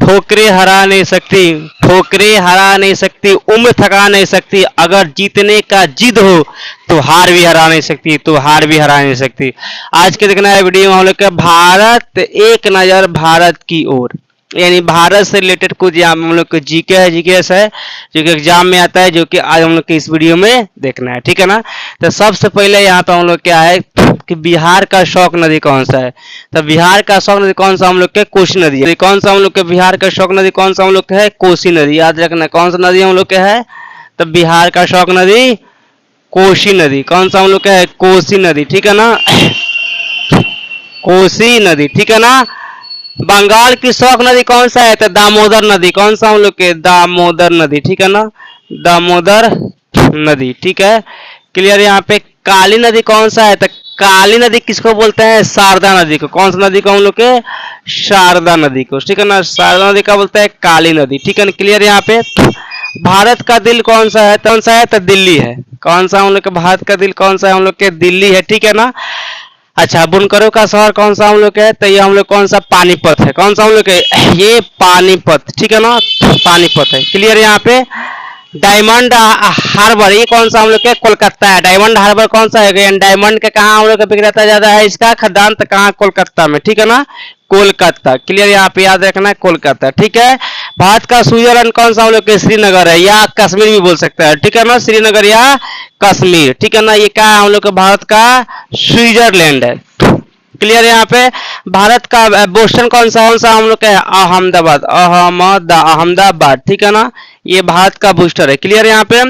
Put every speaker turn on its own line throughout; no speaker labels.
ठोकरे हरा नहीं सकती, ठोकरे हरा नहीं सकती, उम्र थका नहीं सकती, अगर जीतने का जिद हो तो हार भी हरा नहीं सकती, तो हार भी हरा नहीं सकती। आज के देखना है वीडियो में हम लोग का भारत एक नजर भारत की ओर, यानी भारत से रिलेटेड कुछ हम लोग को जीके है, जीकेएस है जो कि एग्जाम में आता है, जो कि आज हम लोग के इस वीडियो में देखना है, ठीक है ना। तो सबसे पहले यहाँ पे हम लोग क्या है कि बिहार का शौक नदी कौन सा है, तो बिहार का शौक नदी कौन सा हम लोग के कोसी नदी है। कौन सा हम लोग के बिहार का शौक नदी कौन सा हम लोग के है, कोसी नदी, याद रखना कौन सा नदी हम लोग के है, तो बिहार का शौक नदी कोसी नदी, कौन सा हम लोग का है, कोसी नदी, ठीक है ना, कोसी नदी, ठीक है ना। बंगाल की शौक नदी कौन सा है, तो दामोदर नदी, कौन सा हम लोग के, दामोदर नदी, ठीक है ना, दामोदर नदी, ठीक है, क्लियर। यहाँ पे काली नदी कौन सा है, तो काली नदी किसको बोलते हैं, शारदा नदी को, कौन सा नदी को हम लोग के, शारदा नदी को, ठीक है ना, शारदा नदी का बोलते हैं काली नदी, ठीक है ना, क्लियर। यहाँ पे भारत का दिल कौन सा है, तो दिल्ली है, कौन सा हम लोग के भारत का दिल कौन सा है, हम लोग के दिल्ली है, ठीक है ना। अच्छा, बुनकरों का शहर कौन सा हम लोग के, तो ये हम लोग कौन सा, पानीपत है, कौन सा हम लोग के, ये पानीपत, ठीक है ना, पानीपत है, क्लियर। यहाँ पे डायमंड हार्बर ये कौन सा हम लोग के, कोलकाता है, डायमंड हार्बर कौन सा है, डायमंड का कहाँ हम लोग का विक्रेता ज्यादा है, इसका खदान तो कहाँ, कोलकाता में, ठीक है ना, कोलकाता, क्लियर। यहाँ पे याद रखना है कोलकाता, ठीक है। भारत का स्विट्जरलैंड कौन सा हम लोग के, श्रीनगर है, या कश्मीर भी बोल सकता है, ठीक है ना, श्रीनगर या कश्मीर, ठीक है ना, ये क्या है हम लोग के भारत का स्विट्जरलैंड है, क्लियर। यहाँ पे भारत का बोस्टन कौन सा हम लोग का है, अहमदाबाद, अहमदाबाद, ठीक है ना, ये भारत का बूस्टर है, क्लियर। यहाँ पे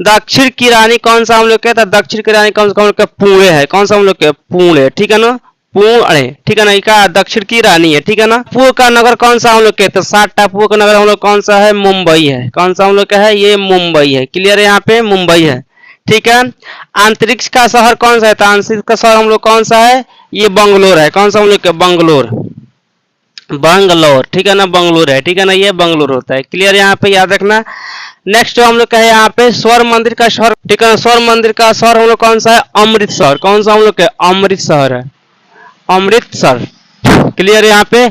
दक्षिण की रानी कौन सा हम लोग के, तो दक्षिण की रानी कौन सा हम लोग के, पुणे है, कौन सा हम लोग के, पुणे, ठीक है ना, पुणे, ठीक है ना, इसका दक्षिण की रानी है, ठीक है ना। टापू का नगर कौन सा हम लोग के, तो 7 टापुओं का नगर हम लोग कौन सा है, मुंबई है, कौन सा हम लोग का है, ये मुंबई है, क्लियर है। यहाँ पे मुंबई है, ठीक है। अंतरिक्ष का शहर कौन सा है, तो अंतरिक्ष का शहर हम लोग कौन सा है, ये बंगलोर है, कौन सा हम लोग के, बंगलोर, बंगलोर, ठीक है ना, बंगलोर है, ठीक है ना, ये बंगलोर होता है, क्लियर। यहाँ पे याद रखना। नेक्स्ट हम लोग का है यहाँ पे स्वर्ण मंदिर का शहर, ठीक है ना, स्वर्ण मंदिर का शहर हम लोग कौन सा है, अमृतसर, कौन सा हम लोग के, अमृतसर है, अमृतसर, क्लियर। यहाँ पे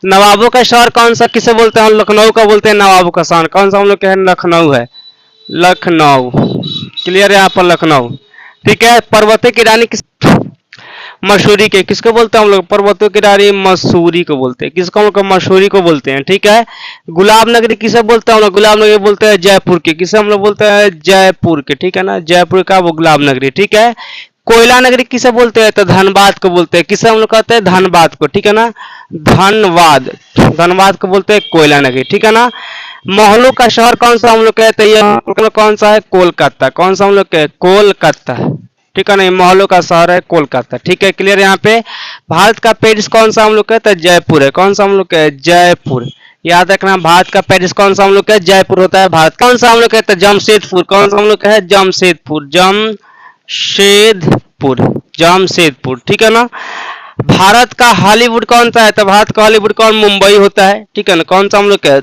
नवाबों का शहर कौन सा किसे बोलते हैं, लखनऊ का बोलते हैं नवाबों का शहर, कौन सा हम लोग के है, लखनऊ है, लखनऊ, क्लियर। यहाँ पर लखनऊ, ठीक है। पर्वतों की रानी किस, मसूरी के, किसको बोलते हैं हम लोग, पर्वतों की रानी मसूरी को बोलते हैं, किसको हम लोग मसूरी को बोलते हैं, ठीक है। गुलाब नगरी किसे बोलते हैं हम लोग, गुलाब नगरी बोलते हैं जयपुर के, किसे हम लोग बोलते हैं, जयपुर के, ठीक है ना, जयपुर का वो गुलाब नगरी, ठीक है। कोयला नगरी किसे बोलते हैं, तो धनबाद को बोलते हैं, किसे हम लोग कहते हैं, धनबाद को, ठीक है ना, धनबाद, धनबाद को बोलते हैं कोयला नगरी, ठीक है ना। महलों का शहर कौन सा हम लोग कहते हैं, ये कौन सा है, कोलकाता, कौन सा हम लोग के, कोलकाता, ठीक है ना, महलों का शहर है कोलकाता, ठीक है, क्लियर। यहाँ पे भारत का पेरिस कौन सा हम लोग कहते हैं, जयपुर है, कौन सा हम लोग के, जयपुर, याद रखना। भारत का पेरिस कौन सा हम लोग का, जयपुर होता है। भारत कौन सा हम लोग कहते हैं, जमशेदपुर, कौन सा हम लोग का है, जमशेदपुर, जमशेदपुर, जमशेदपुर, ठीक है ना। भारत का हॉलीवुड कौन सा है, तो भारत का हॉलीवुड कौन, मुंबई होता है, ठीक है ना, कौन सा हम लोग का,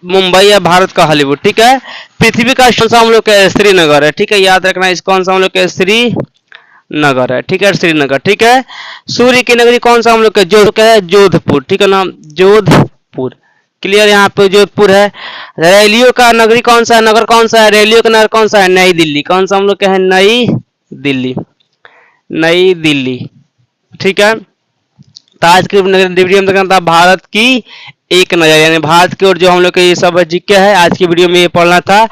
मुंबई है भारत का हॉलीवुड, ठीक है। पृथ्वी का कौन सा हम लोग का, श्रीनगर है, ठीक है, याद रखना। इस कौन सा हम लोग का, श्रीनगर है, ठीक है, श्रीनगर, ठीक है। सूर्य की नगरी कौन सा हम लोग का, जोधपुर, ठीक है ना, जोधपुर, क्लियर। यहाँ पे जोधपुर है। रेलियो का नगरी कौन सा है, नगर कौन सा है, रेलियो का नगर कौन सा है, नई दिल्ली, कौन सा हम लोग का है, नई दिल्ली, नई दिल्ली, ठीक है। तो आज की वीडियो में देखना था भारत की एक नजर, यानी भारत की ओर जो हम लोग के ये सब जीके है, आज की वीडियो में ये पढ़ना था।